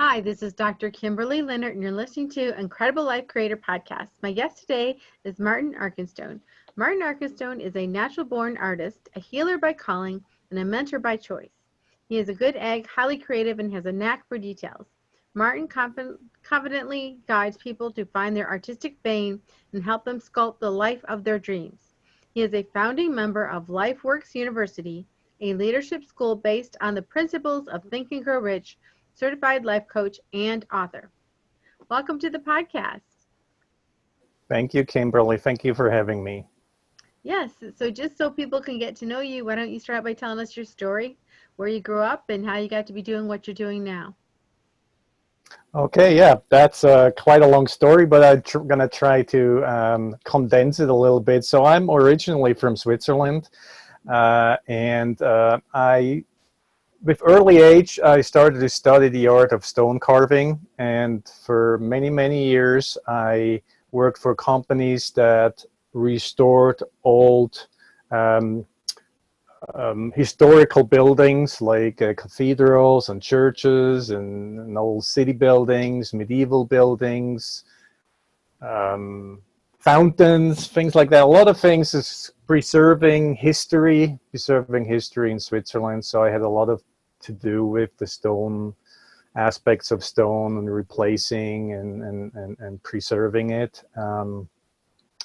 Hi, this is Dr. Kimberley Linert, and you're listening to Incredible Life Creator Podcast. My guest today is Martin Arkenstone. Martin Arkenstone is a natural-born artist, a healer by calling, and a mentor by choice. He is a good egg, highly creative, and has a knack for details. Martin confidently guides people to find their artistic vein and help them sculpt the life of their dreams. He is a founding member of LifeWorks University, a leadership school based on the principles of Think and Grow Rich, certified life coach, and author. Welcome to the podcast. Thank you, Kimberly. Thank you for having me. Yes, so just so people can get to know you, why don't you start by telling us your story, where you grew up, and how you got to be doing what you're doing now? Okay, yeah, that's quite a long story, but I'm going to try to condense it a little bit. So I'm originally from Switzerland, with early age, I started to study the art of stone carving, and for many, many years, I worked for companies that restored old historical buildings like cathedrals and churches and old city buildings, medieval buildings, fountains, things like that. A lot of things is preserving history in Switzerland. So I had a lot of to do with the stone aspects of stone and replacing and preserving it.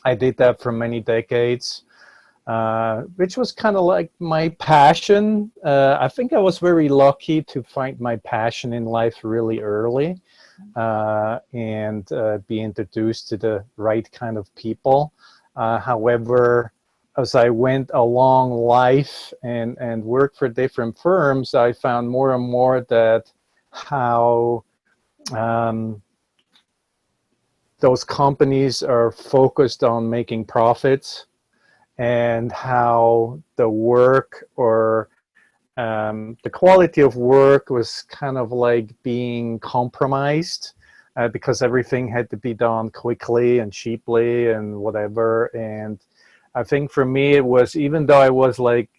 I did that for many decades, which was kind of like my passion. I think I was very lucky to find my passion in life really early and be introduced to the right kind of people. However, as I went along life and worked for different firms, I found more and more that how those companies are focused on making profits, and how the work or the quality of work was kind of like being compromised because everything had to be done quickly and cheaply and whatever. And I think for me it was, even though I was like,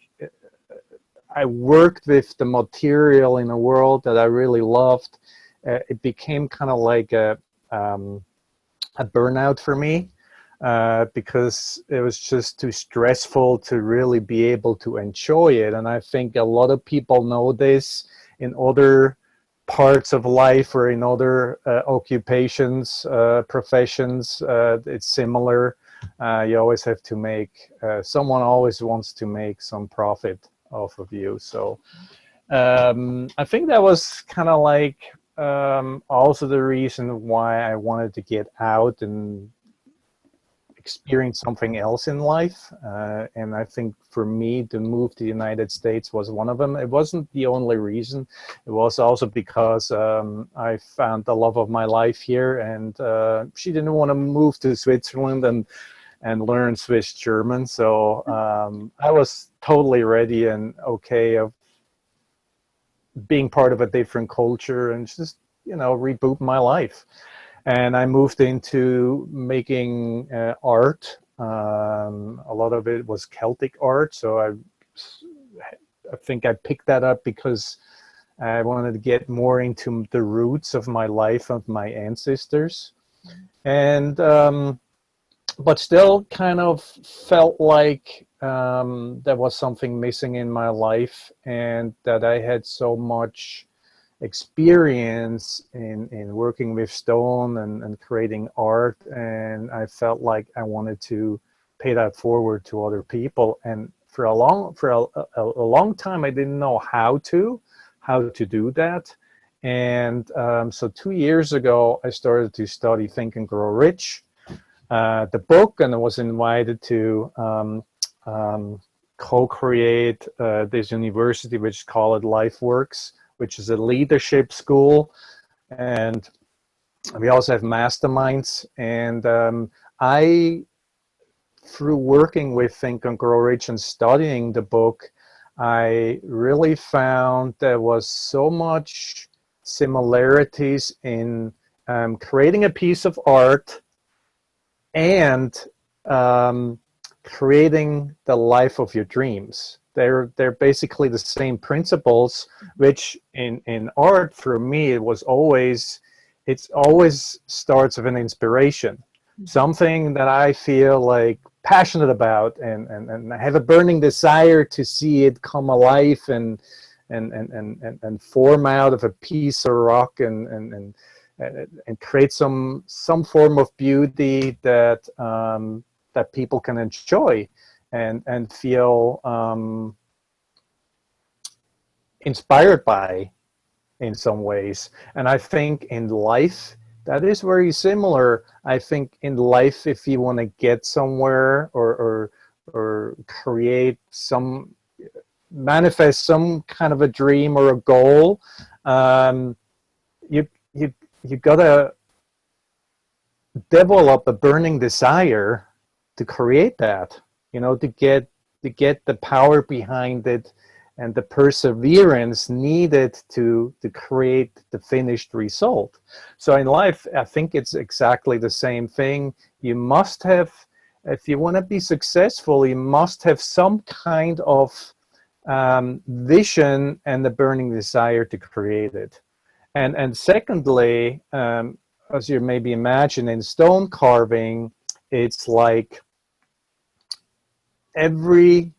I worked with the material in a world that I really loved, it became kind of like a burnout for me. Because it was just too stressful to really be able to enjoy it. And I think a lot of people know this in other parts of life or in other occupations, professions. It's similar. You always have to make, someone always wants to make some profit off of you. So I think that was kind of like also the reason why I wanted to get out and experience something else in life. And I think for me, the move to the United States was one of them. It wasn't the only reason. It was also because I found the love of my life here, and she didn't want to move to Switzerland and learn Swiss German. So I was totally ready and okay of being part of a different culture and just, reboot my life. And I moved into making art. A lot of it was Celtic art, so I think I picked that up because I wanted to get more into the roots of my life, of my ancestors. And but still kind of felt like there was something missing in my life, and that I had so much experience in working with stone and creating art, and I felt like I wanted to pay that forward to other people. And for a long time I didn't know how to do that. And so 2 years ago I started to study Think and Grow Rich, the book, and I was invited to co-create this university which is called Lifeworks, which is a leadership school, and we also have masterminds. And I, through working with Think and Grow Rich and studying the book, I really found there was so much similarities in creating a piece of art and creating the life of your dreams. they're basically the same principles, which in art for me it's always starts with an inspiration, something that I feel like passionate about, and I have a burning desire to see it come alive and form out of a piece of rock and create some form of beauty that that people can enjoy and feel inspired by in some ways. And I think in life that is very similar. I think in life, if you want to get somewhere or create some, manifest some kind of a dream or a goal, you gotta develop a burning desire to create that, you know, to get the power behind it and the perseverance needed to create the finished result. So in life, I think it's exactly the same thing. You must have, if you want to be successful, you must have some kind of vision and the burning desire to create it. And secondly, as you maybe imagine, in stone carving, it's like every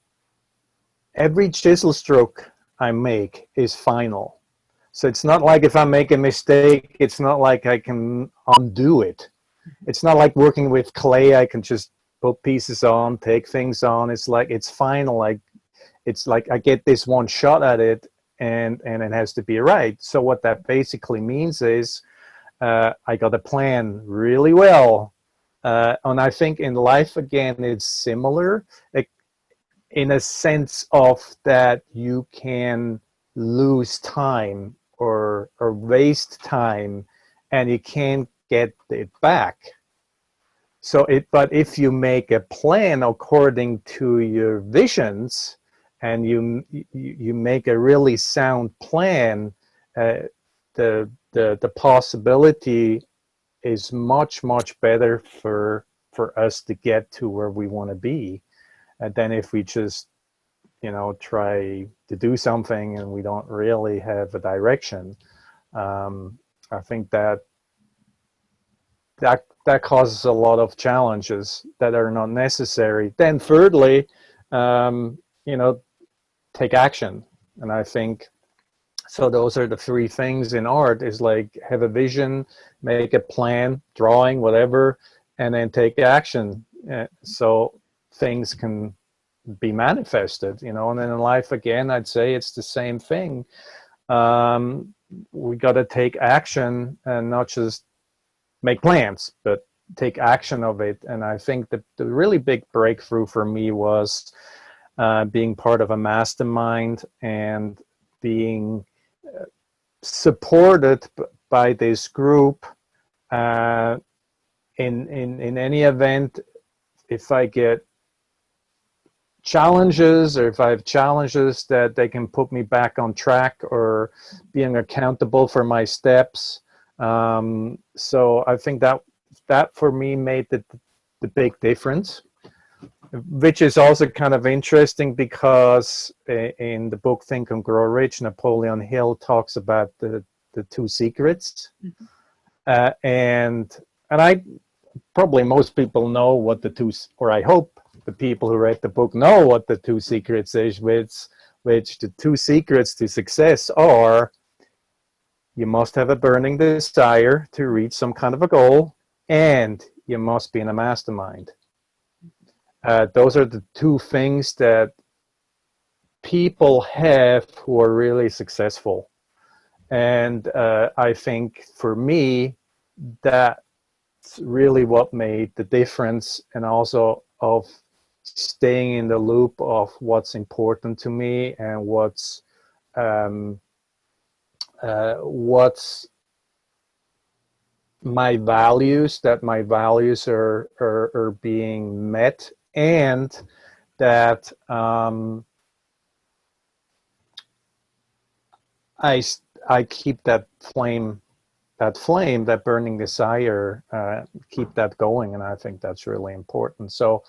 chisel stroke I make is final. So it's not like if I make a mistake, it's not like I can undo it. It's not like working with clay, I can just put pieces on, take things on. It's like it's final. It's like I get this one shot at it, and it has to be right. So what that basically means is I got to plan really well. And I think in life, again, it's similar. In a sense of that you can lose time or waste time and you can't get it back. So but if you make a plan according to your visions and you make a really sound plan, the possibility is much better for us to get to where we want to be. And then if we just, you know, try to do something and we don't really have a direction, I think that causes a lot of challenges that are not necessary. Then thirdly, you know, take action. And I think, so those are the three things in art, is like have a vision, make a plan, drawing, whatever, and then take action. So things can be manifested, you know. And then in life, again, I'd say it's the same thing. We got to take action and not just make plans, but take action of it. And I think that the really big breakthrough for me was being part of a mastermind and being supported by this group. In any event, if I get challenges, or if I have challenges, that they can put me back on track or being accountable for my steps. So I think that for me made the big difference, which is also kind of interesting because in the book Think and Grow Rich, Napoleon Hill talks about the two secrets. Mm-hmm. And I probably, most people know what the two, or I hope the people who read the book know what the two secrets is, which the two secrets to success are: you must have a burning desire to reach some kind of a goal, and you must be in a mastermind. Those are the two things that people have who are really successful. And I think for me, that's really what made the difference, and also of staying in the loop of what's important to me and what's my values, that my values are being met, and that I keep that flame, that burning desire, keep that going. And I think that's really important. So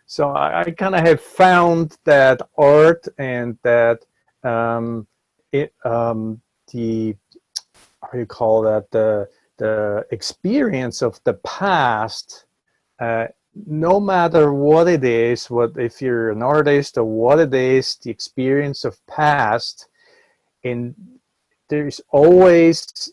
So I kind of have found that art and that the, how do you call that, the experience of the past, no matter what it is, what if you're an artist or what it is, the experience of past, in there's always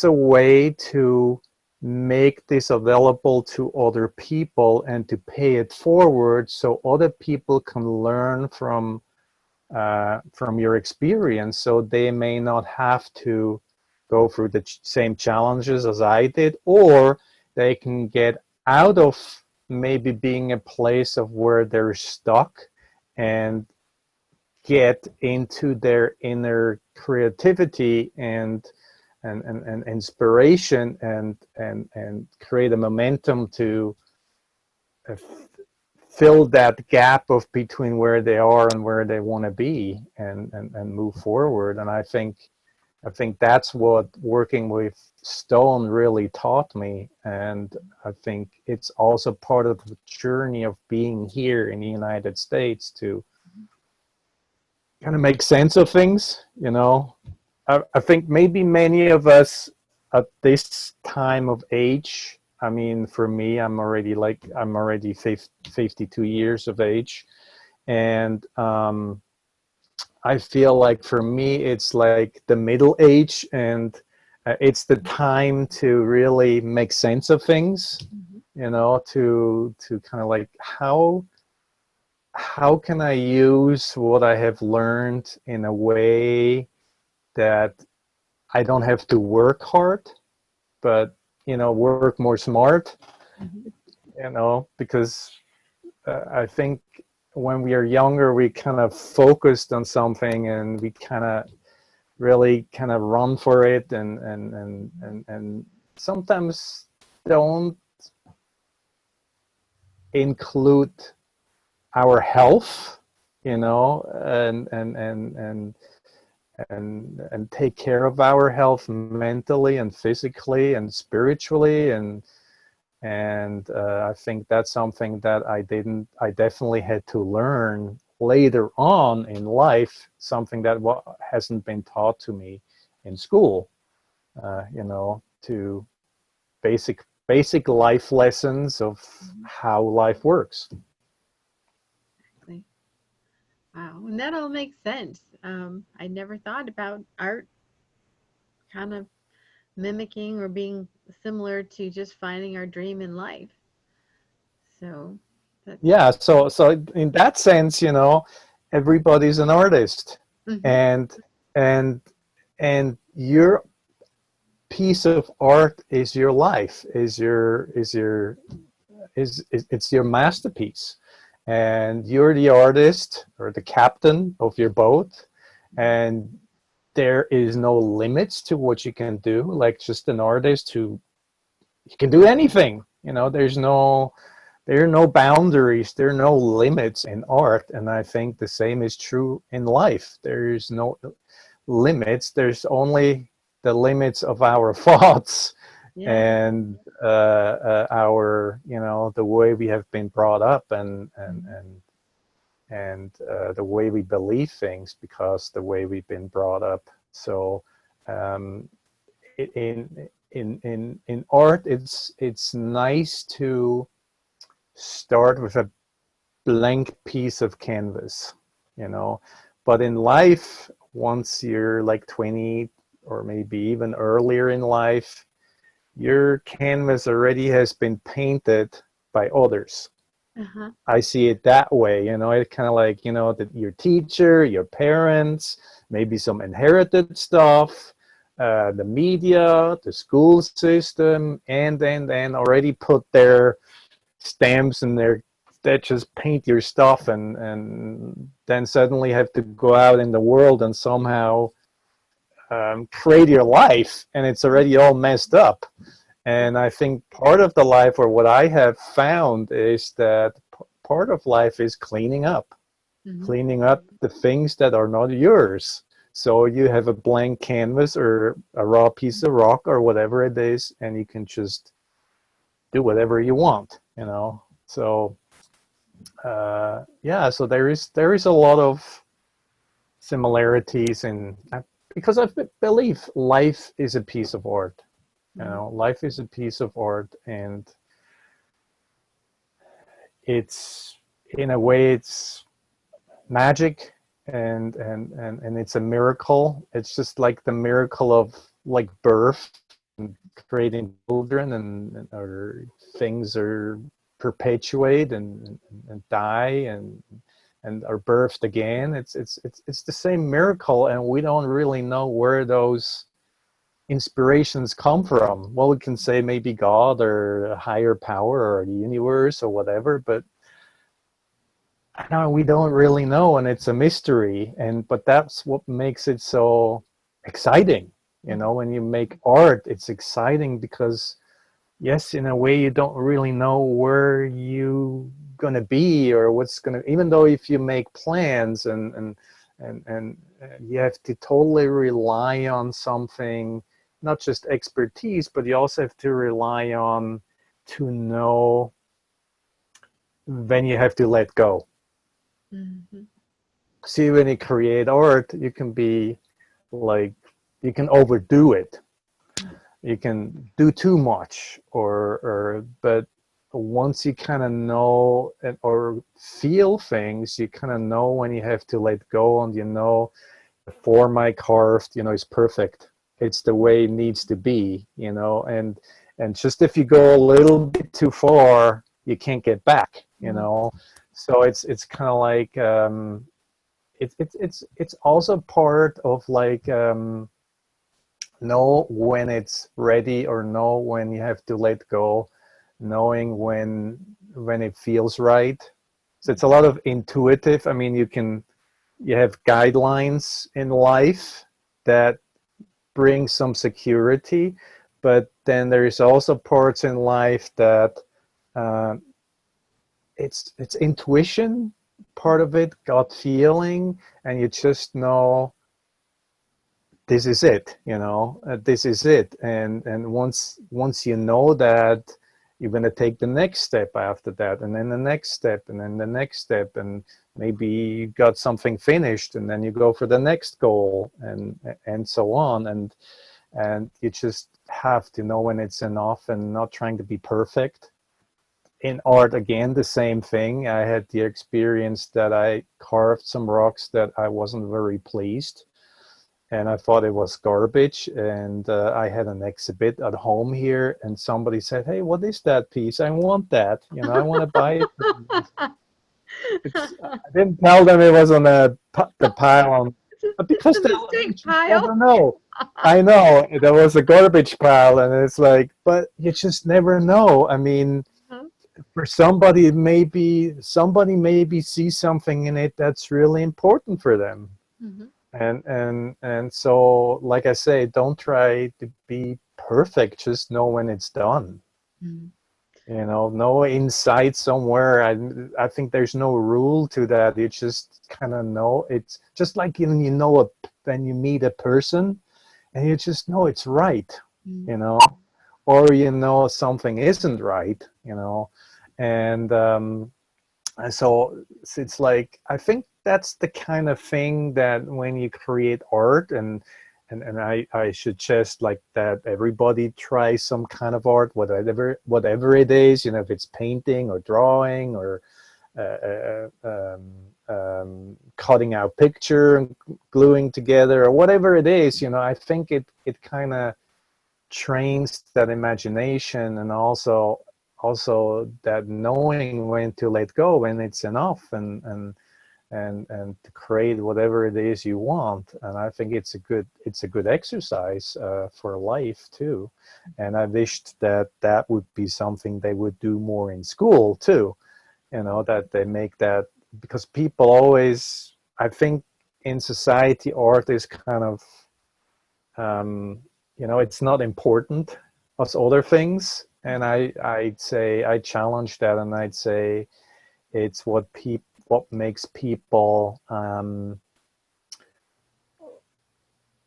a way to make this available to other people and to pay it forward so other people can learn from your experience, so they may not have to go through the same challenges as I did, or they can get out of maybe being a place of where they're stuck and get into their inner creativity and inspiration and create a momentum to uh, fill that gap of between where they are and where they want to be and move forward. And I think that's what working with stone really taught me. And I think it's also part of the journey of being here in the United States to kind of make sense of things, you know. I think maybe many of us at this time of age, I mean, for me, I'm already 52 years of age. And I feel like for me, it's like the middle age, and it's the time to really make sense of things, you know, to kind of like, how can I use what I have learned in a way that I don't have to work hard, but, you know, work more smart, you know, because I think when we are younger, we kind of focused on something and we kind of really kind of run for it and sometimes don't include our health, you know, and take care of our health mentally and physically and spiritually, and I think that's something that I definitely had to learn later on in life, something that hasn't been taught to me in school, you know, to basic life lessons of how life works. Exactly. Wow, and that all makes sense. I never thought about art kind of mimicking or being similar to just finding our dream in life. So that's Yeah, so in that sense, you know, everybody's an artist, mhm. and and your piece of art is your life, is it's your masterpiece, and you're the artist or the captain of your boat, and there is no limits to what you can do. Like, just an artist who, you can do anything, you know. There are no boundaries, there are no limits in art, and I think the same is true in life. There's no limits, there's only the limits of our thoughts Yeah. and our, you know, the way we have been brought up and the way we believe things because the way we've been brought up. So um, in art, it's nice to start with a blank piece of canvas, you know. But in life, once you're like 20 or maybe even earlier in life, your canvas already has been painted by others. Uh-huh. I see it that way, you know. It's kind of like, you know, that your teacher, your parents, maybe some inherited stuff, the media, the school system, and then already put their stamps and that just paint your stuff, and then suddenly have to go out in the world and somehow create your life, and it's already all messed up. And I think part of the life, or what I have found, is that part of life is cleaning up, Mm-hmm. cleaning up the things that are not yours. So you have a blank canvas or a raw piece of rock or whatever it is, and you can just do whatever you want, you know. So yeah, so there is a lot of similarities in, because I believe life is a piece of art. You know, life is a piece of art, and it's, in a way, it's magic, and it's a miracle. It's just like the miracle of like birth and creating children, and or things are perpetuate and die and are birthed again. It's the same miracle, and we don't really know where those inspirations come from. Well, we can say maybe God or a higher power or the universe or whatever, but no, we don't really know, and it's a mystery. But that's what makes it so exciting. You know, when you make art, it's exciting because, yes, in a way, you don't really know where you gonna be or what's gonna. Even though if you make plans and you have to totally rely on something, not just expertise, but you also have to rely on to know when you have to let go. Mm-hmm. See, when you create art, you can be like, you can overdo it, you can do too much, but once you kind of know or feel things, you kind of know when you have to let go, and you know the form I carved, you know, is perfect. It's the way it needs to be, you know, and just if you go a little bit too far, you can't get back, you know. So it's kind of like it's also part of like know when it's ready, or know when you have to let go, knowing when it feels right. So it's a lot of intuitive. I mean, you have guidelines in life that bring some security, but then there's also parts in life that uh, it's intuition, part of it, gut feeling, and you just know this is it, you know, this is it. And once you know that, you're going to take the next step after that, and then the next step, and then the next step, and maybe you got something finished, and then you go for the next goal, and so on. And you just have to know when it's enough, and not trying to be perfect. In art, again, the same thing. I had the experience that I carved some rocks that I wasn't very pleased, and I thought it was garbage. And I had an exhibit at home here, and somebody said, "Hey, what is that piece? I want that. You know, I want to buy it." I didn't tell them it was on the pile on, It's because a you mistake just pile. never know. I know there was a garbage pile, and it's like, but you just never know. I mean, for somebody maybe sees something in it that's really important for them. Mm-hmm. And so, like I say, don't try to be perfect, just know when it's done. Mm-hmm. You know insight somewhere. I think there's no rule to that. You just kind of know. It's just like when you meet a person, and you just know it's right, you know, or you know something isn't right, you know. And so it's like, I think that's the kind of thing that when you create art, and I suggest like that everybody try some kind of art, whatever it is, you know, if it's painting or drawing or cutting out picture and gluing together or whatever it is, you know. I think it kind of trains that imagination, and also that knowing when to let go, when it's enough, and to create whatever it is you want. And I think it's a good exercise for life too. And I wished that would be something they would do more in school too, you know, that they make that, because people always, I think, in society, art is kind of you know, it's not important as other things. And I'd say, I challenge that, and I'd say it's what makes people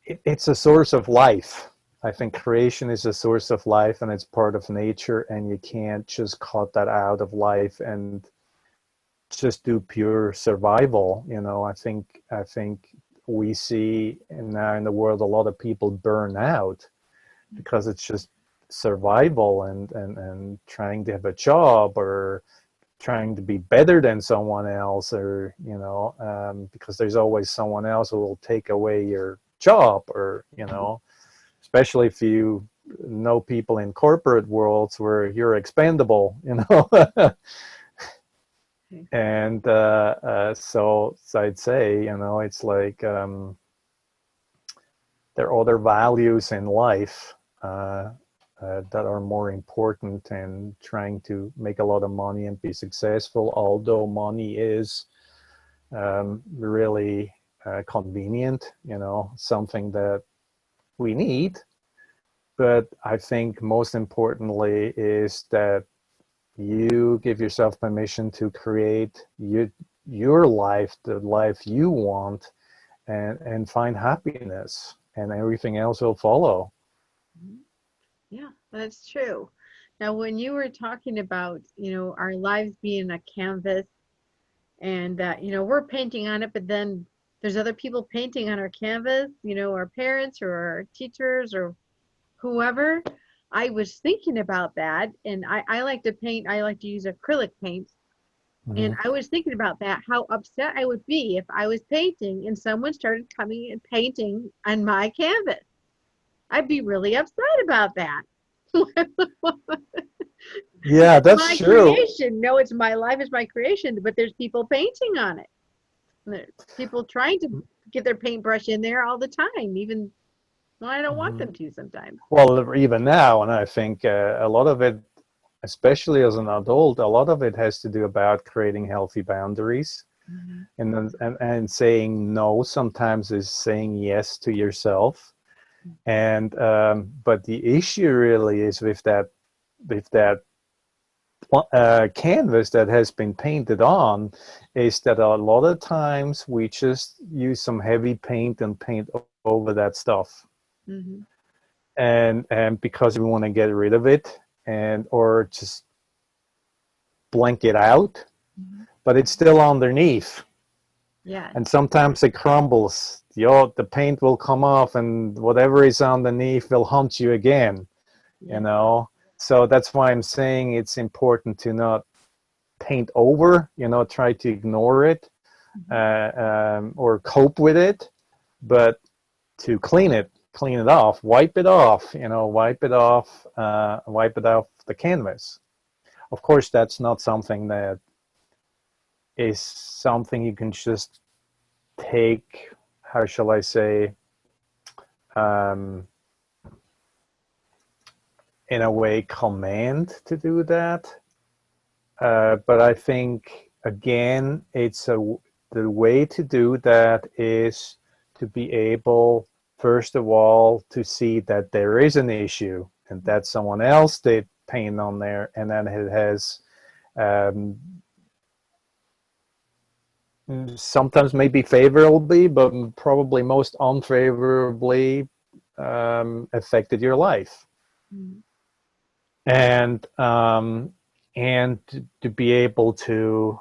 it's a source of life. I think creation is a source of life, and it's part of nature, and you can't just cut that out of life and just do pure survival. I think we see now in the world a lot of people burn out because it's just survival and trying to have a job or trying to be better than someone else, or because there's always someone else who will take away your job, or especially if you know people in corporate worlds where you're expendable. And so I'd say, it's like there are other values in life that are more important than trying to make a lot of money and be successful, although money is really convenient, something that we need. But I think most importantly is that you give yourself permission to create your life, the life you want, and find happiness, and everything else will follow. Yeah, that's true. Now, when you were talking about, our lives being a canvas and that, we're painting on it, but then there's other people painting on our canvas, our parents or our teachers or whoever. I was thinking about that, and I like to paint, I like to use acrylic paint. And Mhm. I was thinking about that, how upset I would be if I was painting and someone started coming and painting on my canvas. I'd be really upset about that. Yeah, that's My true. creation. No, it's my life, it's my creation, but there's people painting on it. There's people trying to get their paintbrush in there all the time, even when I don't want Mhm. them to sometimes. Well, even now, and I think a lot of it, especially as an adult, a lot of it has to do about creating healthy boundaries, Mhm. and saying no sometimes is saying yes to yourself. And but the issue really is with that canvas that has been painted on, is that a lot of times we just use some heavy paint and paint over that stuff, Mhm. and because we want to get rid of it, and or just blank it out, Mhm. but it's still underneath, Yes. and sometimes it crumbles. The paint will come off, and whatever is underneath will haunt you again. you Yes. know so that's why I'm saying it's important to not paint over, try to ignore it, Mhm. or cope with it, but to clean it off, wipe it off, wipe it off the canvas. Of course, that's not something that is something you can just take, how shall I say, um, in a way, command to do that. But I think, again, the way to do that is to be able, first of all, to see that there is an issue and that someone else did paint on there, and then it has um, sometimes maybe favorably, but probably most unfavorably affected your life. Mhm. And to be able to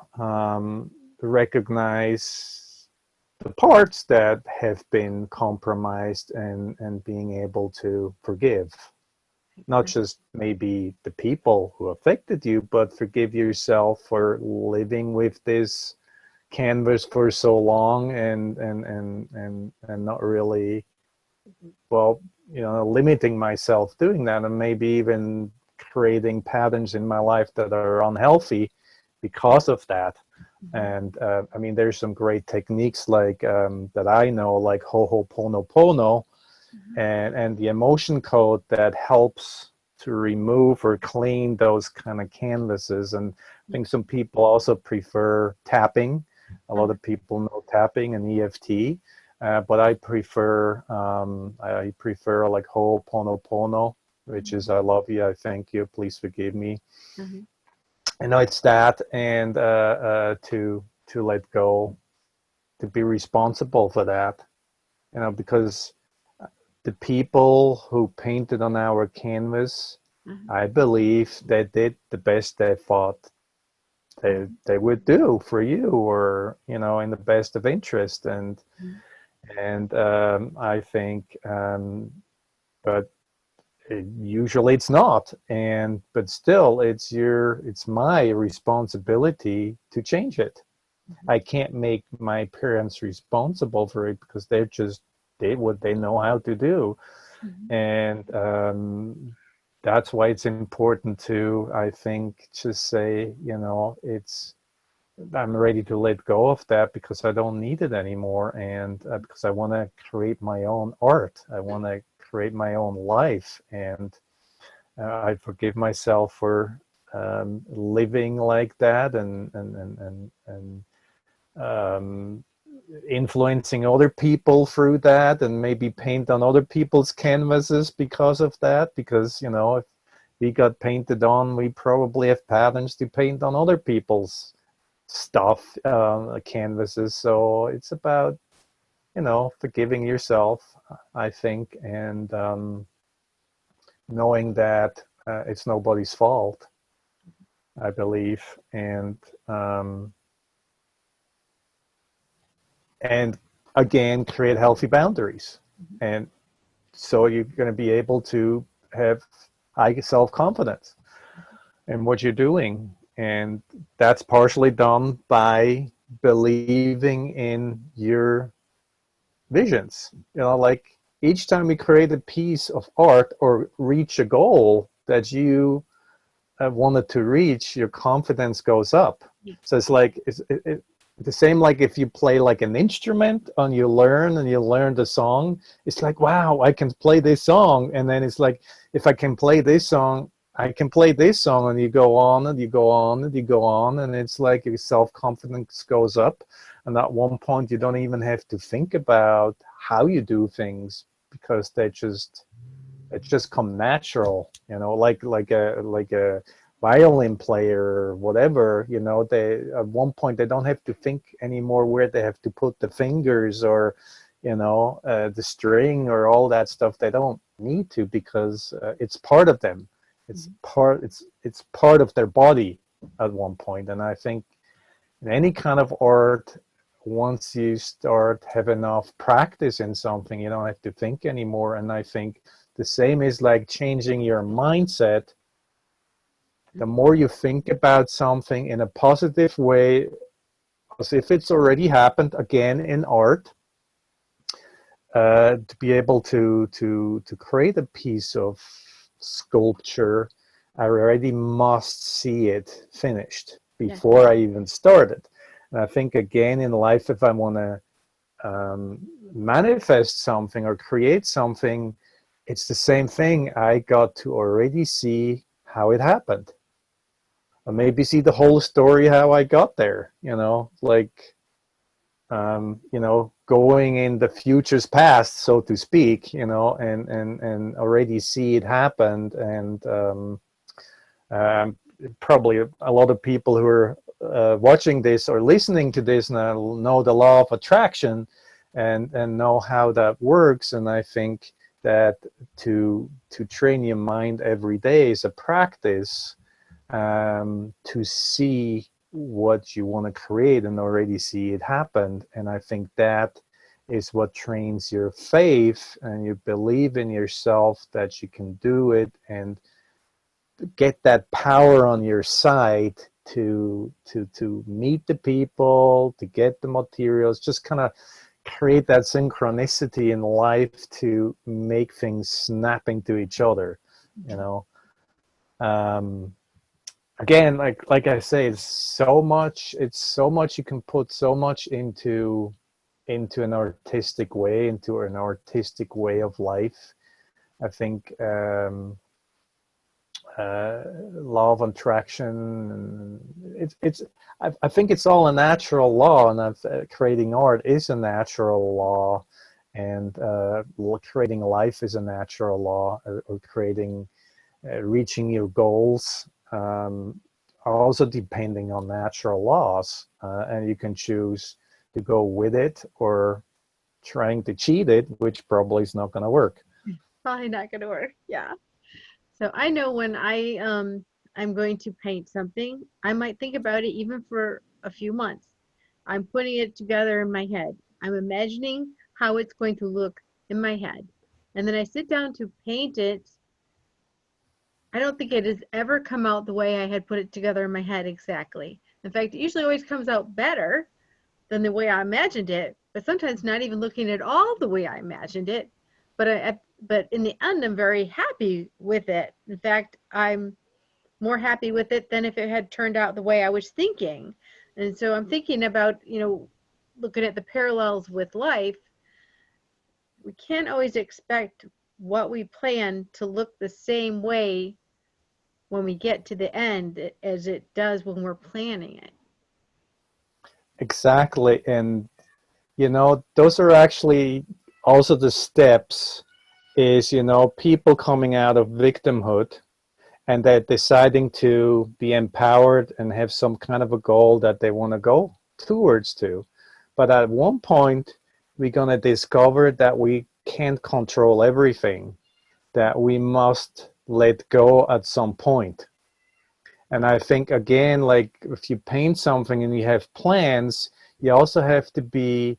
recognize the parts that have been compromised, and being able to forgive, not just maybe the people who affected you, but forgive yourself for living with this canvas for so long, and not really, well, limiting myself doing that, and maybe even creating patterns in my life that are unhealthy because of that. Mhm. And I mean, there's some great techniques like that I know, like Ho'oponopono, Mhm. and the emotion code that helps to remove or clean those kind of canvases. And I think some people also prefer tapping. A lot Mhm. of people know tapping and EFT, but I prefer like Ho'oponopono, which is I love you, I thank you, please forgive me. Mhm. I know it's that, and to let go, to be responsible for that, because the people who painted on our canvas, Mhm. I believe they did the best they thought they would do for you, or in the best of interest. And I think, but usually it's not, but still it's my responsibility to change it. I can't make my parents responsible for it, because they're just what they know how to do. And that's why it's important to, I think, just say, I'm ready to let go of that, because I don't need it anymore. And because I want to create my own art, I want to create my own life. And I forgive myself for living like that, and influencing other people through that, and maybe paint on other people's canvases because of that. Because if we got painted on, we probably have patterns to paint on other people's stuff, canvases. So it's about forgiving yourself, I think, and knowing that it's nobody's fault, I believe. And again, create healthy boundaries. And so you're going to be able to have high self-confidence in what you're doing. And that's partially done by believing in your visions. Like each time we create a piece of art or reach a goal that you wanted to reach, your confidence goes up. So it's like the same, like if you play like an instrument and you learn the song, it's like, wow, I can play this song. And then it's like, if I can play this song, I can play this song. And you go on and you go on and you go on, and it's like your self-confidence goes up. And at one point you don't even have to think about how you do things, because it just come natural, like a violin player or whatever. They at one point they don't have to think anymore where they have to put the fingers, or the string or all that stuff. They don't need to, because it's part of them. It's part of their body at one point. And I think in any kind of art, once you start have enough practice in something, you don't have to think anymore. And I think the same is like changing your mindset. The more you think about something in a positive way, as if it's already happened, again in art, to be able to create a piece of sculpture, I already must see it finished before I even started. And I think again in life, if I want to manifest something or create something, it's the same thing. I got to already see how it happened, or maybe see the whole story how I got there. Like going in the future's past, so to speak. And already see it happened. And probably a lot of people who are watching this or listening to this now know the law of attraction and know how that works. And I think that to train your mind every day is a practice, to see what you want to create and already see it happen. And I think that is what trains your faith, and you believe in yourself that you can do it, and get that power on your side to meet the people, to get the materials, just kind of create that synchronicity in life to make things snap into each other. Again, like I say, it's so much you can put so much into an artistic way, of life. I think law of attraction, I think it's all a natural law, and creating art is a natural law, and creating life is a natural law, or creating reaching your goals are also depending on natural laws, and you can choose to go with it or trying to cheat it, which probably is not going to work. Probably not going to work. Yeah. So I know when I'm going to paint something, I might think about it even for a few months. I'm putting it together in my head. I'm imagining how it's going to look in my head. And then I sit down to paint it. I don't think it has ever come out the way I had put it together in my head exactly. In fact, it usually always comes out better than the way I imagined it, but sometimes not even looking at all the way I imagined it. But in the end, I'm very happy with it. In fact, I'm more happy with it than if it had turned out the way I was thinking. And so I'm thinking about, looking at the parallels with life. We can't always expect what we plan to look the same way when we get to the end as it does when we're planning it. Exactly. And, those are actually also the steps is, people coming out of victimhood and they're deciding to be empowered and have some kind of a goal that they want to go towards to. But at one point, we're going to discover that we can't control everything, that we must let go at some point. And I think, again, like if you paint something and you have plans, you also have to be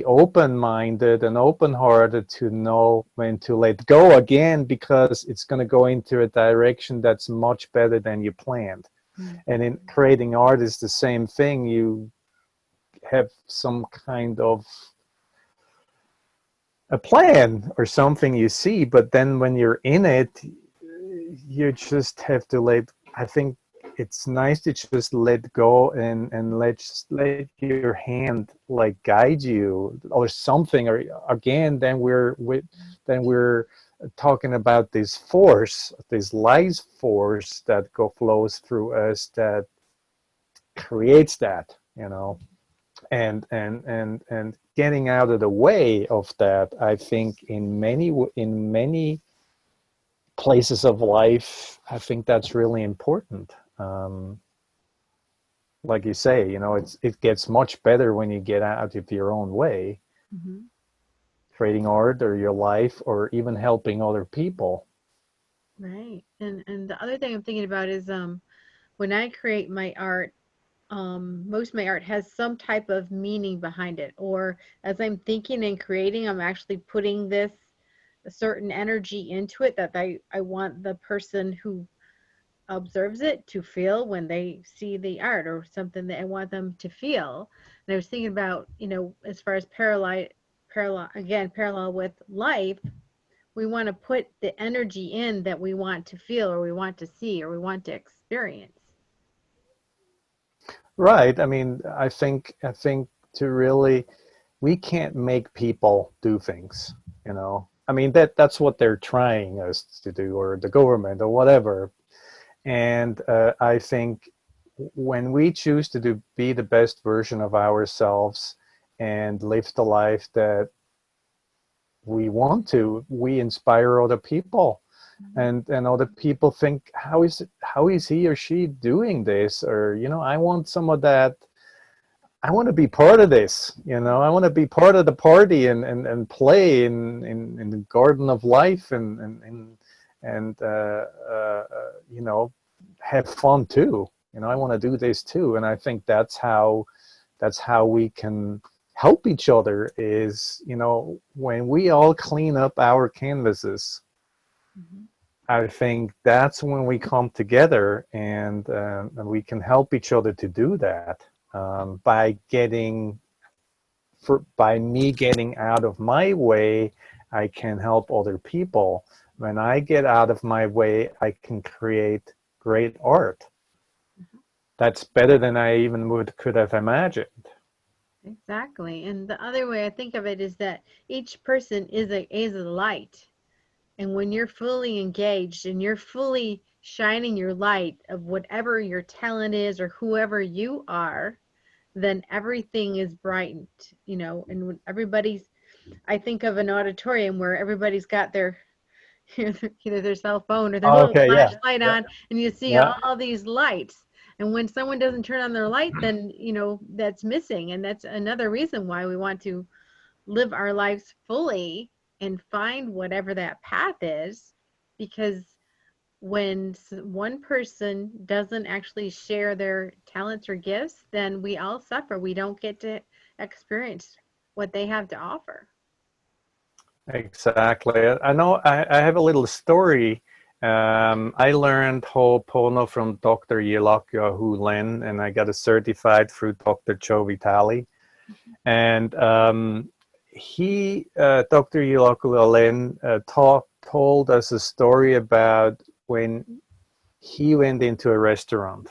open-minded and open-hearted to know when to let go again, because it's going to go into a direction that's much better than you planned. Mm-hmm. And in creating art is the same thing. You have some kind of a plan or something you see, but then when you're in it, you just have to I think it's nice to just let go and let your hand like guide you or something. Or again, then we're talking about this force, this life force that flows through us that creates that, and getting out of the way of that. I think in many places of life, I think that's really important. Like you say, it gets much better when you get out of your own way, mm-hmm. creating art or your life or even helping other people. Right. And the other thing I'm thinking about is when I create my art, most of my art has some type of meaning behind it, or as I'm thinking and creating, I'm actually putting a certain energy into it that I want the person who observes it to feel when they see the art, or something that I want them to feel. And I was thinking about, as far as parallel with life, we want to put the energy in that we want to feel, or we want to see, or we want to experience. Right. I mean, I think to really, we can't make people do things, I mean, that's what they're trying us to do, or the government or whatever. And I think when we choose to be the best version of ourselves and live the life that we want to, we inspire other people. Mm-hmm. And other people think, how is he or she doing this? Or, I want some of that. I want to be part of this, I want to be part of the party and play in the garden of life and have fun too. I want to do this too. And I think that's how we can help each other is, when we all clean up our canvases, mm-hmm. I think that's when we come together and we can help each other to do that. By me getting out of my way, I can help other people. When I get out of my way, I can create great art. Mm-hmm. That's better than I even could have imagined. Exactly. And the other way I think of it is that each person is a light. And when you're fully engaged and you're fully shining your light of whatever your talent is or whoever you are, then everything is brightened, and when I think of an auditorium where everybody's got their either their cell phone or their little flashlight on, and you see all these lights. And when someone doesn't turn on their light, then, that's missing. And that's another reason why we want to live our lives fully and find whatever that path is, because when one person doesn't actually share their talents or gifts, then we all suffer. We don't get to experience what they have to offer. Exactly. I know I have a little story. I learned Ho'opono from Dr. Yelaku Lin, and I got it certified through Dr. Joe Vitale. And Dr. Yelaku Lin, told us a story about when he went into a restaurant.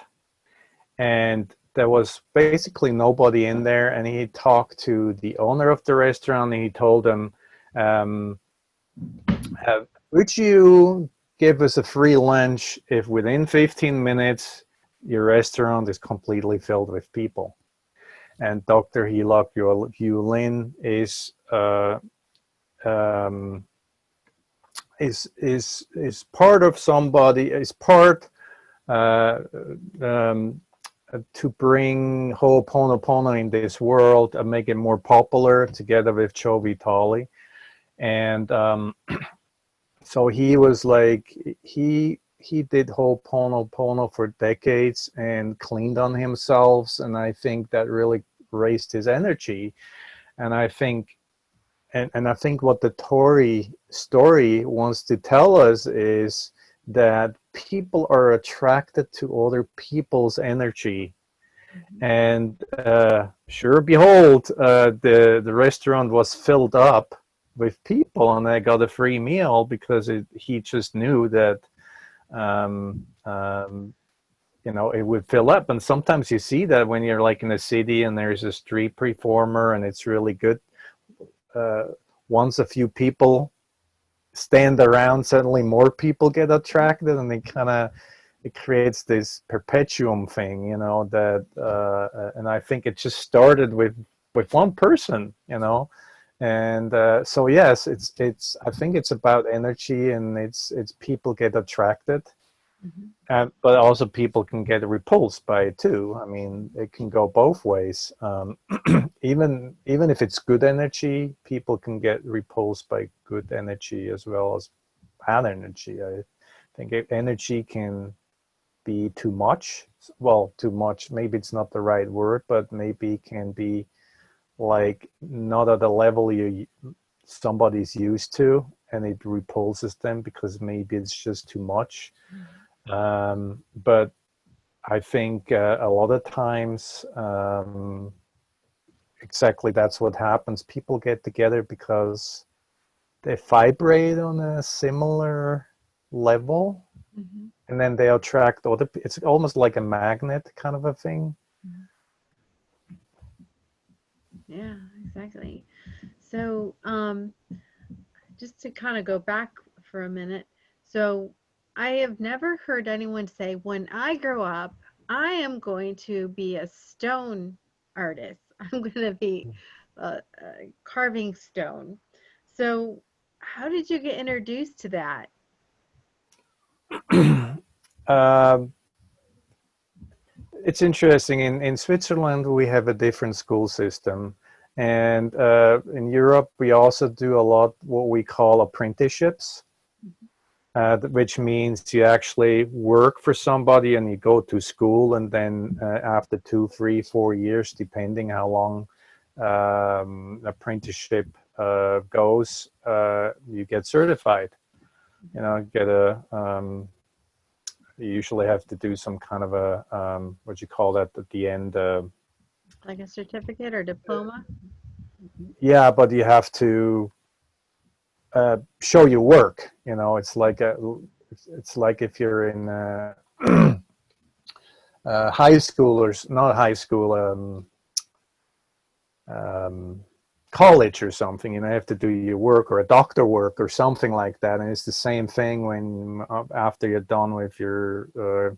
And there was basically nobody in there, and he talked to the owner of the restaurant, and he told him, would you give us a free lunch if within 15 minutes your restaurant is completely filled with people? And Dr. Hilak Yulin is part of somebody, is part to bring Ho'oponopono in this world and make it more popular together with Joe Vitale. And so he was like, he did Ho'oponopono for decades and cleaned on himself, and I think that really raised his energy. And I think and I think what the Tory story wants to tell us is that people are attracted to other people's energy. And sure behold, the restaurant was filled up with people, and I got a free meal because he just knew that it would fill up. And sometimes you see that when you're like in a city and there's a street performer and it's really good. Once a few people stand around, suddenly more people get attracted, and it creates this perpetuum thing, and I think it just started with one person, and so yes, it's I think it's about energy, and it's people get attracted. But also people can get repulsed by it too. I mean, it can go both ways. Even if it's good energy, people can get repulsed by good energy as well as bad energy. I think energy can be too much. Well, too much, maybe it's not the right word, but maybe it can be like not at the level somebody's used to, and it repulses them because maybe it's just too much. But I think a lot of times, exactly that's what happens. People get together because they vibrate on a similar level, and then they attract other. It's almost like a magnet kind of a thing. Yeah, exactly. So, just to kind of go back for a minute. So, I have never heard anyone say, when I grow up, I am going to be a stone artist. I'm going to be carving stone. So, how did you get introduced to that? It's interesting. In Switzerland, we have a different school system. And in Europe, we also do a lot what we call apprenticeships. Which means you actually work for somebody and you go to school, and then after 2, 3, 4 years, depending how long apprenticeship goes, you get certified. You usually have to do some kind of a what you call that at the end. Like a certificate or diploma? Yeah, but you have to show your work. It's like if you're in high school, or not high school, college or something. You have to do your work, or a doctor work or something like that. And it's the same thing when after you're done with your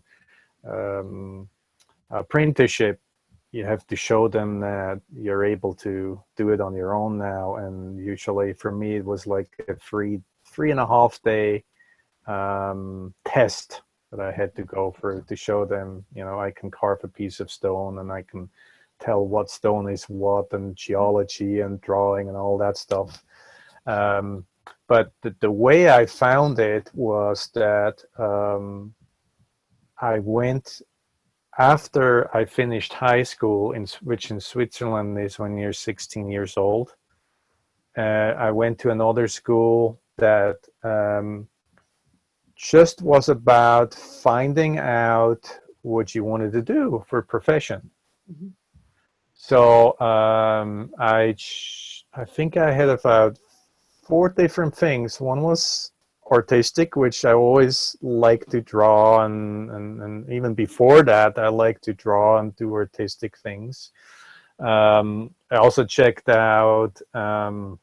apprenticeship, you have to show them that you're able to do it on your own now. And usually for me, it was like a 3.5 day test that I had to go for, to show them, I can carve a piece of stone, and I can tell what stone is what, and geology and drawing and all that stuff. But the way I found it was that I went after I finished high school, which in Switzerland is when you're 16 years old. I went to another school that just was about finding out what you wanted to do for a profession. Mm-hmm. So I think I had about 4 different things. One was artistic, which I always like to draw, and even before that, I like to draw and do artistic things. I also checked out how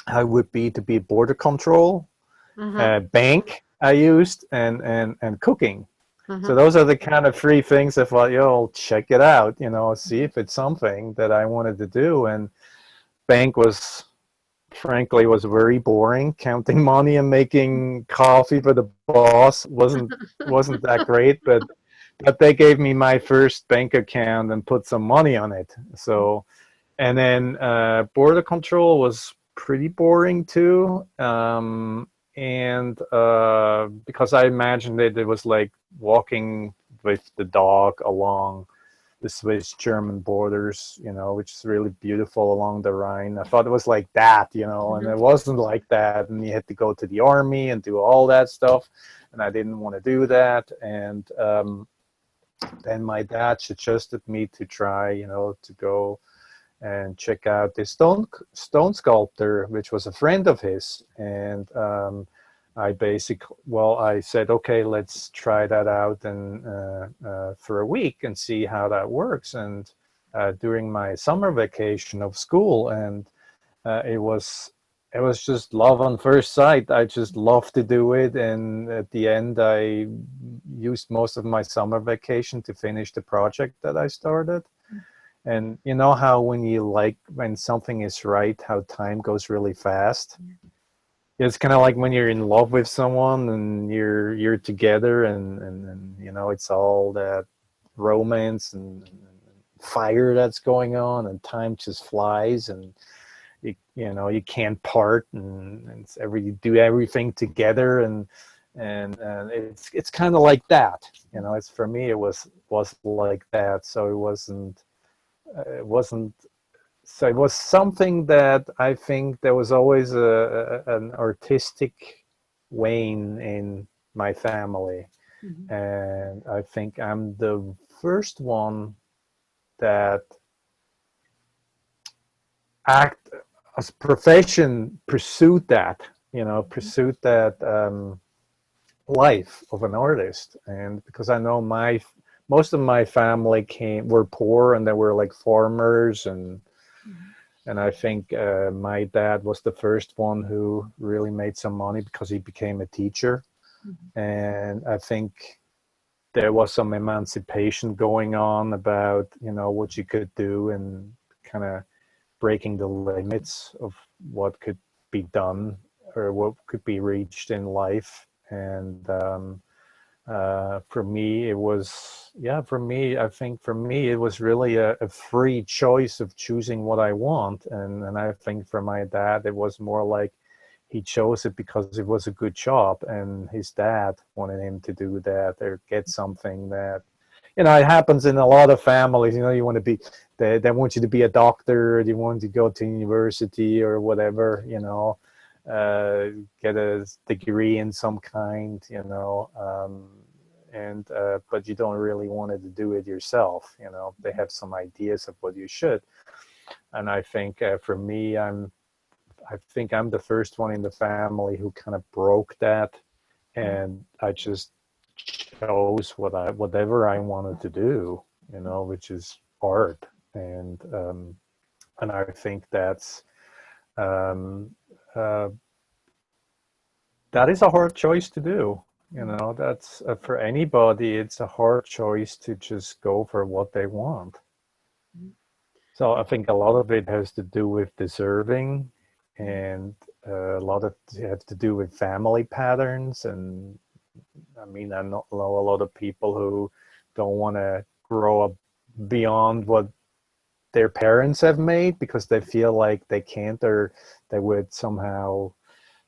it would be to be border control, Uh-huh. bank I used, and cooking. So Uh-huh. those are the kind of 3 things I thought, yo, I'll check it out, see if it's something that I wanted to do. And bank was, frankly, was very boring. Counting money and making coffee for the boss wasn't that great, but they gave me my first bank account and put some money on it. So, and then border control was pretty boring too. And because I imagined that it was like walking with the dog along the Swiss-German borders, which is really beautiful along the Rhine. I thought it was like that, and it wasn't like that. And you had to go to the army and do all that stuff, and I didn't want to do that. And then my dad suggested me to try, to go and check out this stone sculptor, which was a friend of his. And I said, okay, let's try that out and for a week and see how that works. And during my summer vacation of school, and it was just love on first sight. I just loved to do it, and at the end, I used most of my summer vacation to finish the project that I started. And you know how when something is right, how time goes really fast. It's kind of like when you're in love with someone and you're together, and it's all that romance and fire that's going on, and time just flies, and you can't part, and you do everything together, and it's kind of like that. It's, for me, it was like that. So it wasn't so it was something that I think there was always an artistic vein in my family. Mm-hmm. And I think I'm the first one that act as profession pursued that, pursued that life of an artist. And because I know most of my family were poor, and they were like farmers, and I think my dad was the first one who really made some money because he became a teacher. And I think there was some emancipation going on about what you could do, and kind of breaking the limits of what could be done or what could be reached in life. And for me, I think for me, it was really a free choice of choosing what I want. And I think for my dad, it was more like he chose it because it was a good job, and his dad wanted him to do that or get something that, it happens in a lot of families. You want to be, they want you to be a doctor, or they want you to go to university or whatever, get a degree in some kind, but you don't really want to do it yourself. They have some ideas of what you should. And I think for me, I think I'm the first one in the family who kind of broke that, and I just chose whatever I wanted to do, which is art. And I think that's that is a hard choice to do. That's for anybody. It's a hard choice to just go for what they want. So I think a lot of it has to do with deserving, and a lot of it has to do with family patterns. And I mean, I know a lot of people who don't want to grow up beyond what their parents have made because they feel like they can't, or they would somehow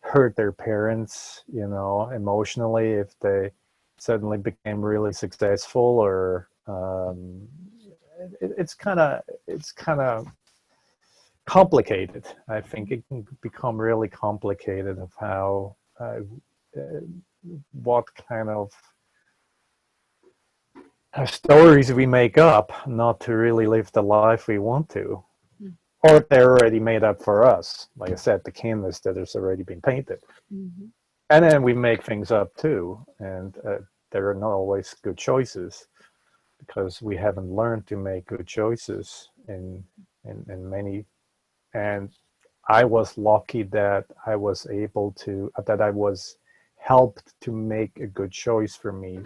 hurt their parents, you know, emotionally if they suddenly became really successful, or it's kind of complicated. I think it can become really complicated of how what kind of stories we make up not to really live the life we want to, or they're already made up for us. Like I said, the canvas that has already been painted. Mm-hmm. And then we make things up too, and there are not always good choices because we haven't learned to make good choices in many. And I was lucky that I was able to, that I was helped to make a good choice for me,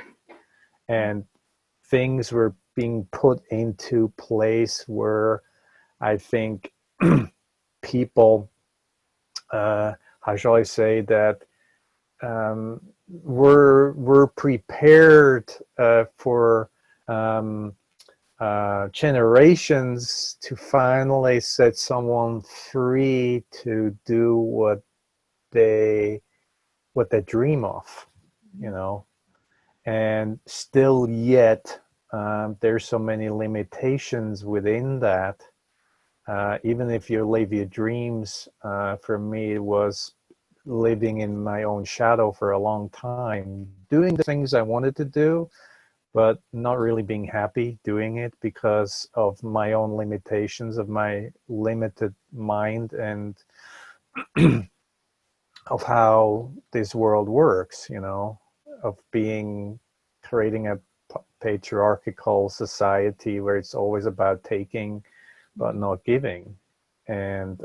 and things were being put into place where I think people, how shall I say that, we're prepared for generations to finally set someone free to do what they dream of, you know, and still yet there's so many limitations within that. Even if you live your dreams, for me it was living in my own shadow for a long time, doing the things I wanted to do, but not really being happy doing it because of my own limitations, of my limited mind, and of how this world works, you know, of creating a patriarchal society where it's always about taking but not giving. And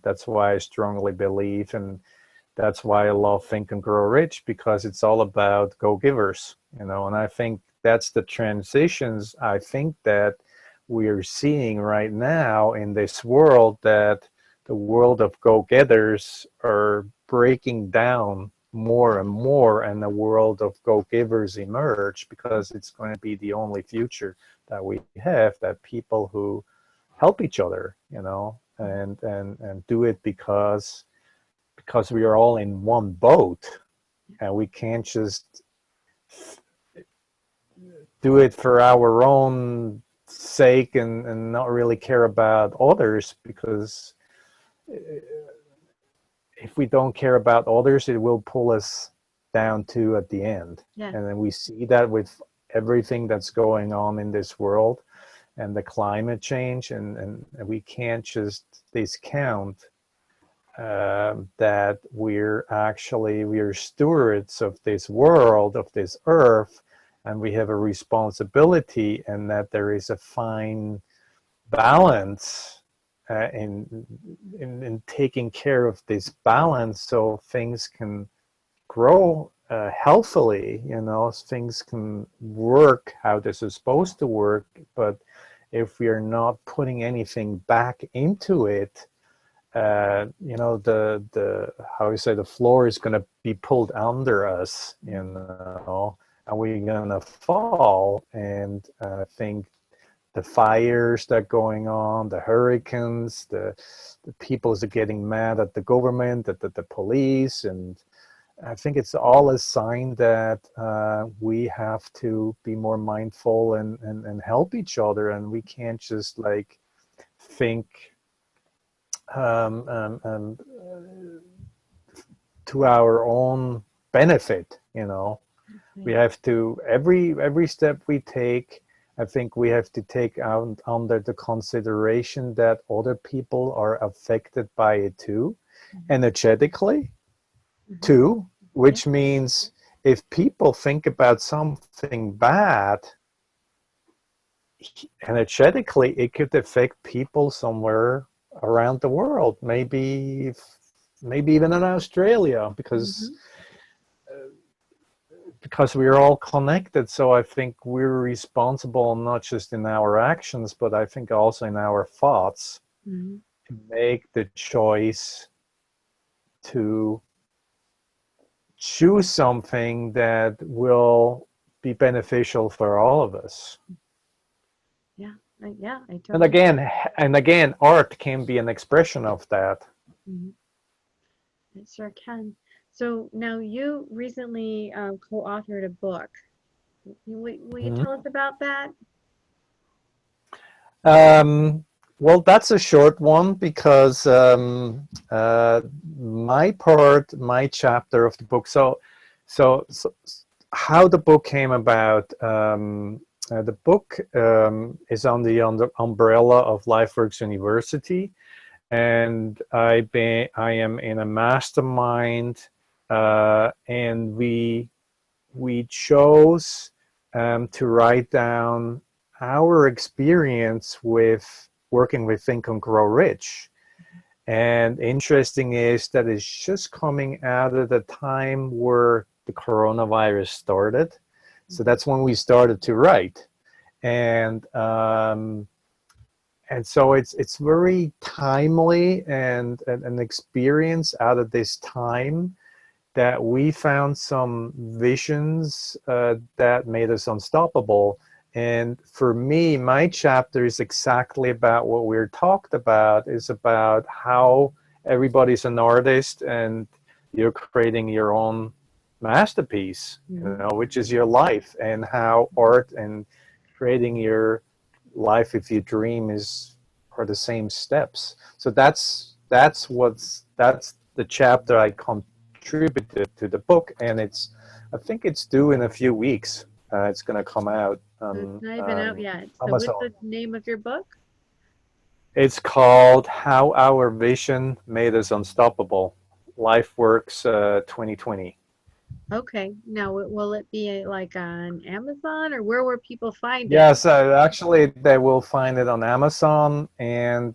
that's why I strongly believe, and that's why I love Think and Grow Rich, because it's all about go-givers, you know. And I think that's the transitions I think that we are seeing right now in this world, that the world of go-getters are breaking down more and more, and the world of go-givers emerge, because it's going to be the only future that we have, that people who help each other, you know, and do it because we are all in one boat, and we can't just do it for our own sake and not really care about others, because if we don't care about others, it will pull us down too at the end. Yeah. And then we see that with everything that's going on in this world and the climate change, and we can't just discount that we are stewards of this world, of this earth, and we have a responsibility, and that there is a fine balance in taking care of this balance, so things can grow healthily, you know, things can work how they're supposed to work. But if we are not putting anything back into it, you know, the how you say, the floor is going to be pulled under us, you know, and we're going to fall. And I think the fires that are going on, the hurricanes, the people are getting mad at the government, at the police, and I think it's all a sign that we have to be more mindful and help each other, and we can't just like think to our own benefit, you know. We have to, every step we take, I think we have to take out under the consideration that other people are affected by it too, energetically too, which means if people think about something bad, energetically it could affect people somewhere around the world, maybe even in Australia, because we are all connected. So I think we're responsible, not just in our actions, but I think also in our thoughts, to make the choice to choose something that will be beneficial for all of us. Yeah, I totally. And again, art can be an expression of that. It sure can. So now you recently co-authored a book. Will you Mhm. tell us about that? Um, well, that's a short one because my chapter of the book. So how the book came about. The book is on the umbrella of LifeWorks University, and I am in a mastermind, and we chose to write down our experience with working with Think and Grow Rich. And interesting is that it's just coming out of the time where the coronavirus started. So that's when we started to write. And so it's very timely and an experience out of this time that we found some visions that made us unstoppable. And for me, my chapter is exactly about what we're talked about, is about how everybody's an artist and you're creating your own masterpiece, Mm-hmm. which is your life, and how art and creating your life if you dream are the same steps. So that's the chapter I contributed to the book, and I think it's due in a few weeks. It's going to come out So it's on not even out yet. So what's Amazon. the name of your book? It's called How Our Vision Made Us Unstoppable, LifeWorks 2020. Okay. Now, will it be like on Amazon or where will people find it? Yes, actually, they will find it on Amazon, and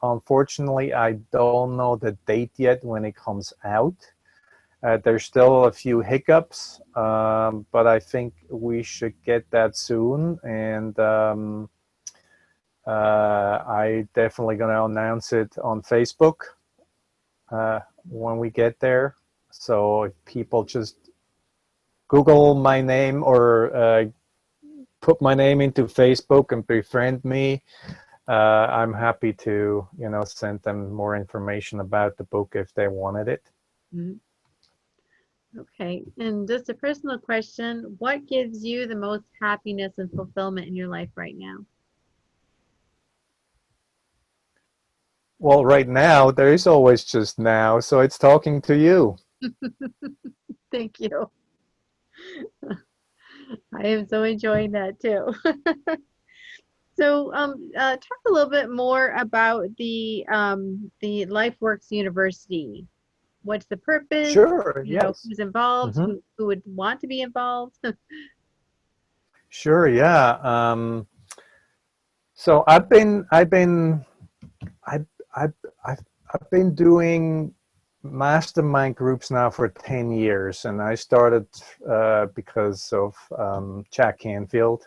unfortunately, I don't know the date yet when it comes out. There's still a few hiccups, but I think we should get that soon. And I definitely going to announce it on Facebook when we get there. So if people just Google my name or put my name into Facebook and befriend me, I'm happy to send them more information about the book if they wanted it. Mhm. Okay. And just a personal question, what gives you the most happiness and fulfillment in your life right now? Well, right now, there is always just now, so it's talking to you. Thank you. I am so enjoying that too. So, talk a little bit more about the LifeWorks University. What's the purpose? Sure, You know, yes. who's involved? Hmm. Who would want to be involved? Sure, yeah. So I've, I've, I've, I've been doing mastermind groups now for 10 years, and I started because of Jack Canfield.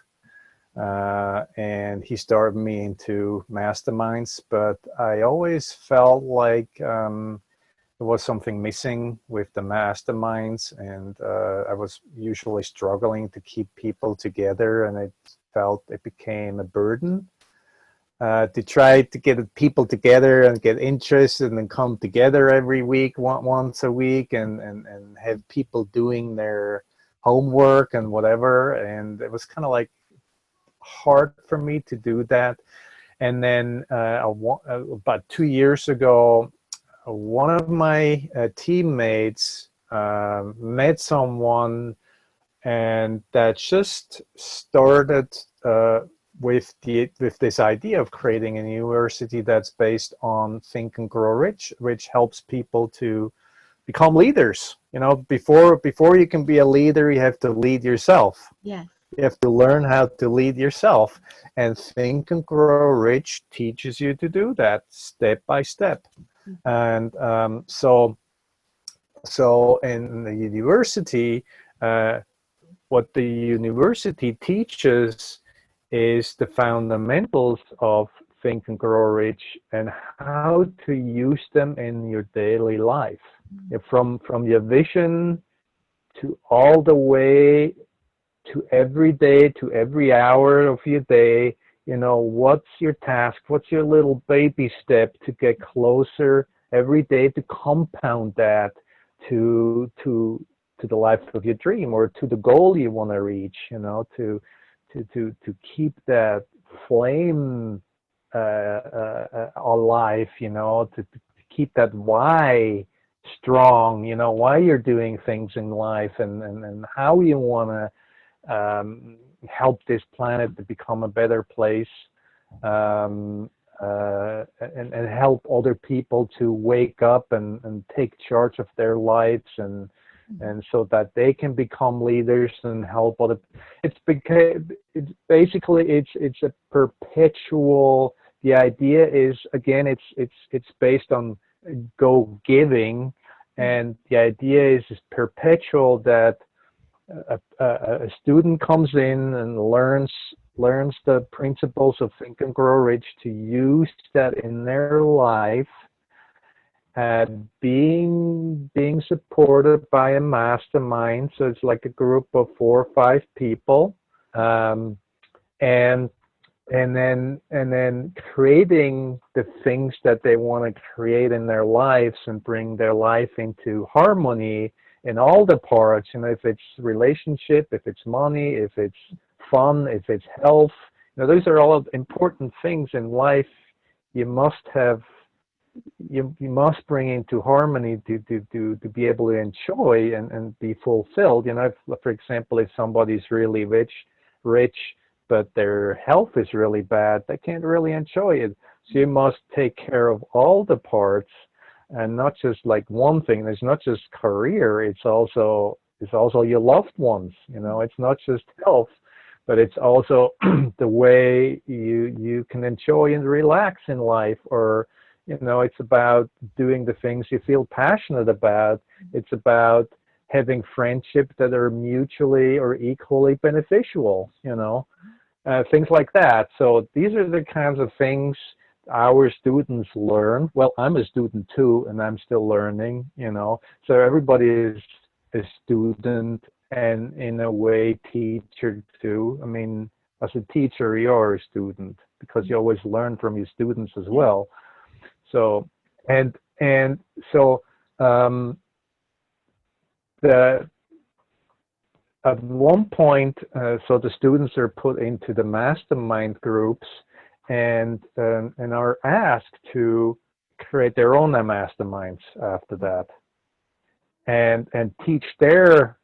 And he started me into masterminds, but I always felt like there was something missing with the masterminds, and I was usually struggling to keep people together, and it became a burden to try to get people together and get interested and come together every week, once a week, and have people doing their homework and whatever. And it was kind of like hard for me to do that. And then about 2 years ago, one of my teammates met someone, and that just started with this idea of creating a university that's based on Think and Grow Rich, which helps people to become leaders. Before you can be a leader, you have to lead yourself. Yes. You have to learn how to lead yourself, and Think and Grow Rich teaches you to do that step by step. And so in the university, what the university teaches is the fundamentals of Think and Grow Rich and how to use them in your daily life. From your vision to all the way to every day, to every hour of your day, what's your task? What's your little baby step to get closer every day to compound that to the life of your dream, or to the goal you want to reach, to keep that flame alive, to keep that why strong, why you're doing things in life, and how you want to help this planet to become a better place, and help other people to wake up and take charge of their lives, and so that they can become leaders and help other. It's basically it's a perpetual. The idea is, again, it's based on go giving, and the idea is perpetual, that a student comes in and learns the principles of Think and Grow Rich, to use that in their life, being supported by a mastermind. So it's like a group of 4 or 5 people, and then creating the things that they want to create in their lives, and bring their life into harmony in all the parts. If it's relationship, if it's money, if it's fun, if it's health, those are all important things in life. You must have, you must bring into harmony to be able to enjoy and be fulfilled. For example, if somebody's really rich, but their health is really bad, they can't really enjoy it. So you must take care of all the parts, and not just like one thing. It's not just career, it's also your loved ones. It's not just health, but it's also the way you can enjoy and relax in life, or it's about doing the things you feel passionate about. It's about having friendships that are mutually or equally beneficial, things like that. So these are the kinds of things our students learn. Well, I'm a student too, and I'm still learning, So everybody is a student, and in a way teacher too. I mean, as a teacher, you're a student, because you always learn from your students as well. So, at one point, so the students are put into the mastermind groups, and are asked to create their own masterminds after that, and teach their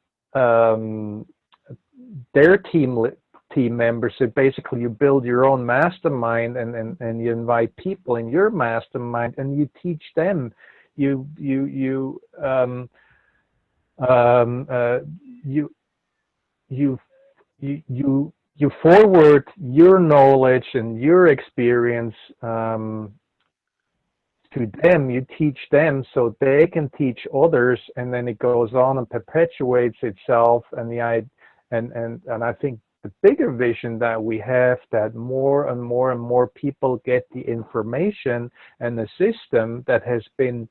team members. So basically, you build your own mastermind, and you invite people in your mastermind, and you teach them. You forward your knowledge and your experience to them. You teach them so they can teach others, and then it goes on and perpetuates itself. And I think the bigger vision that we have, that more and more and more people get the information and the system that has been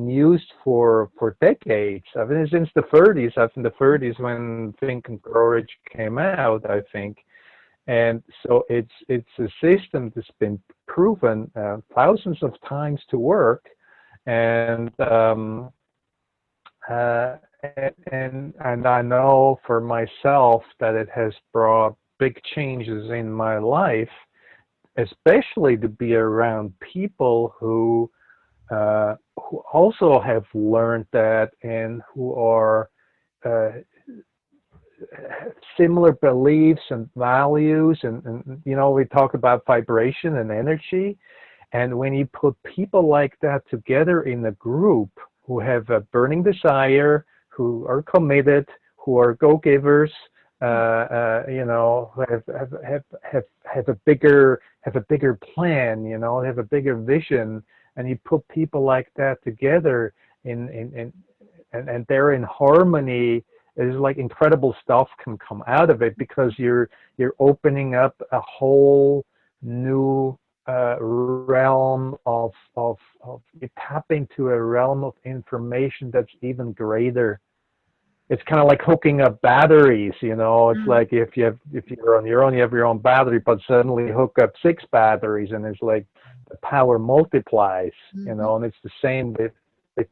used for decades. I mean, since the 30s, when Think and Grow Rich came out, I think. And so it's a system that's been proven thousands of times to work, and I know for myself that it has brought big changes in my life, especially to be around people who also have learned that, and who are similar beliefs and values, and we talk about vibration and energy, and when you put people like that together in a group who have a burning desire, who are committed, who are go-givers, who have a bigger plan, have a bigger vision, and you put people like that together and they're in harmony. It's like incredible stuff can come out of it, because you're opening up a whole new realm of you tap into a realm of information that's even greater. It's kind of like hooking up batteries, It's like if you're on your own, you have your own battery, but suddenly you hook up 6 batteries, and it's like the power multiplies, Mm-hmm. and it's the same with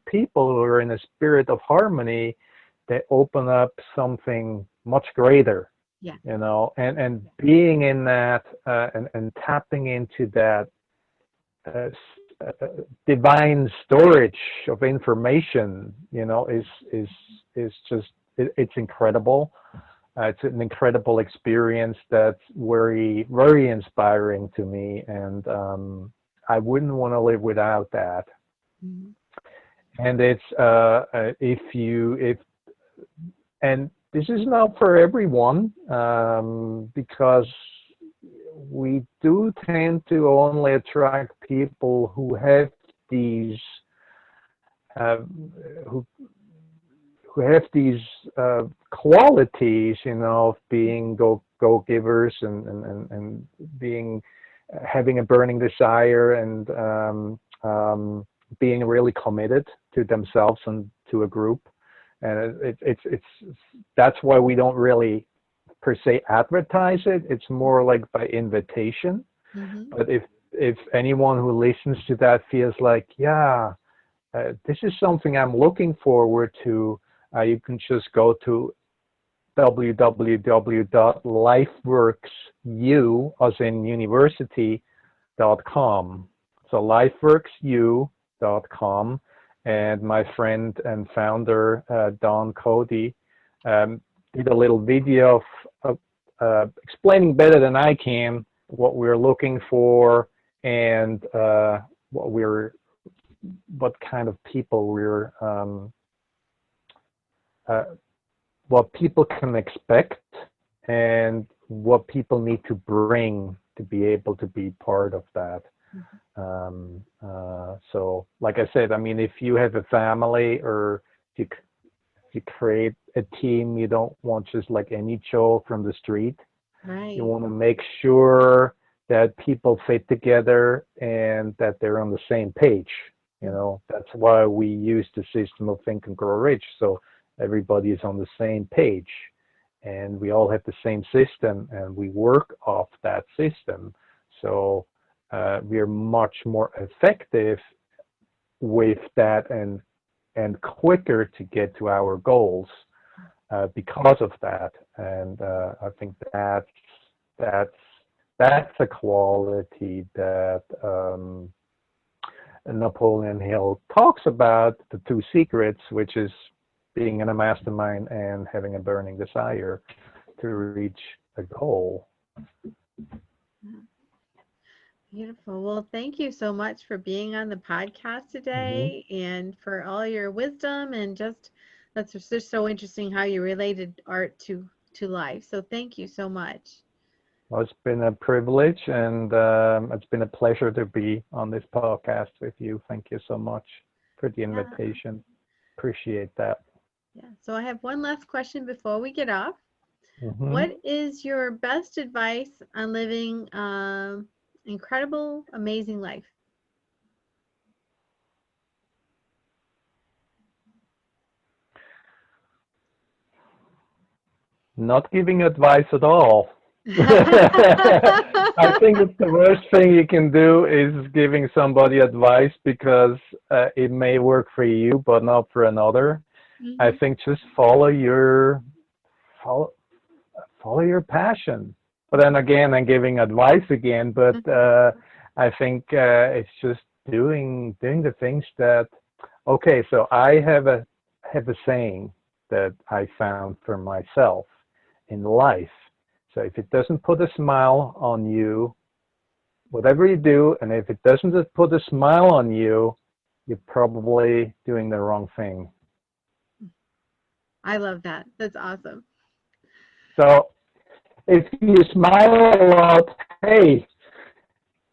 people who are in a spirit of harmony. They open up something much greater, Yeah. and being in that, and tapping into that uh, divine storage of information, is just it's incredible. It's an incredible experience that's very, very inspiring to me, and I wouldn't want to live without that. Mm-hmm. And it's if and this is not for everyone, because we do tend to only attract people who have these uh, who who have these qualities, of being go givers, and being having a burning desire, and being really committed to themselves and to a group. And it's that's why we don't really per se advertise it. It's more like by invitation. Mm-hmm. But if anyone who listens to that feels like, yeah, this is something I'm looking forward to, you can just go to www.lifeworksu, as in university.com. So lifeworksu.com. And my friend and founder, Don Cody, did a little video of explaining better than I can what we're looking for, and what kind of people what people can expect, and what people need to bring to be able to be part of that. So, like I said, I mean, if you have a family, or if you create a team, you don't want just like any Joe from the street. Right. You want to make sure that people fit together and that they're on the same page. That's why we use the system of Think and Grow Rich. So everybody is on the same page, and we all have the same system, and we work off that system. So we are much more effective with that, and quicker to get to our goals because of that. And I think that's a quality that Napoleon Hill talks about, the two secrets, which is being in a mastermind and having a burning desire to reach a goal. Beautiful. Well, thank you so much for being on the podcast today, and for all your wisdom, and that's just so interesting how you related art to life. So thank you so much. Well, it's been a privilege, and it's been a pleasure to be on this podcast with you. Thank you so much for the invitation. Appreciate that. Yeah. So I have one last question before we get off. Mm-hmm. What is your best advice on living incredible, amazing life? Not giving advice at all. I think it's the worst thing you can do is giving somebody advice, because it may work for you but not for another. Mm-hmm. I think just follow your passion. But then again, I'm giving advice again, but I think it's just doing the things that. Okay, so I have a saying that I found for myself in life. So if it doesn't put a smile on you, whatever you do, and if it doesn't put a smile on you, you're probably doing the wrong thing. I love that. That's awesome. So if you smile a lot, hey,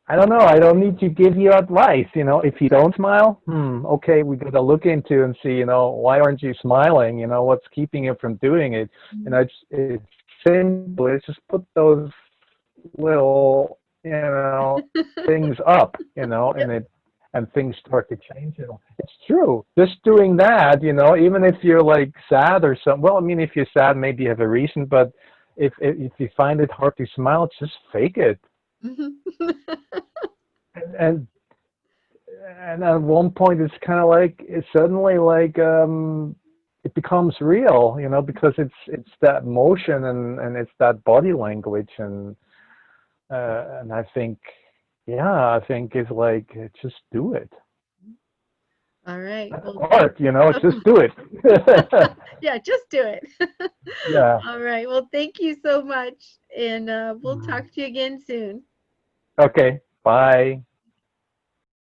I don't know, I don't need to give you advice. If you don't smile, okay, we got to look into and see, why aren't you smiling? What's keeping you from doing it? And it's simple. It's just put those little, things up, and things start to change. It's true. Just doing that, even if you're like sad or something. Well, I mean, if you're sad, maybe you have a reason, but if you find it hard to smile, just fake it. and and at one point it's kind of like it's suddenly like it becomes real, because it's that motion and it's that body language and I think, yeah, I think it's like just do it. All right. Well, Art, just do it. yeah, just do it. Yeah. All right. Well, thank you so much. And we'll talk to you again soon. Okay. Bye.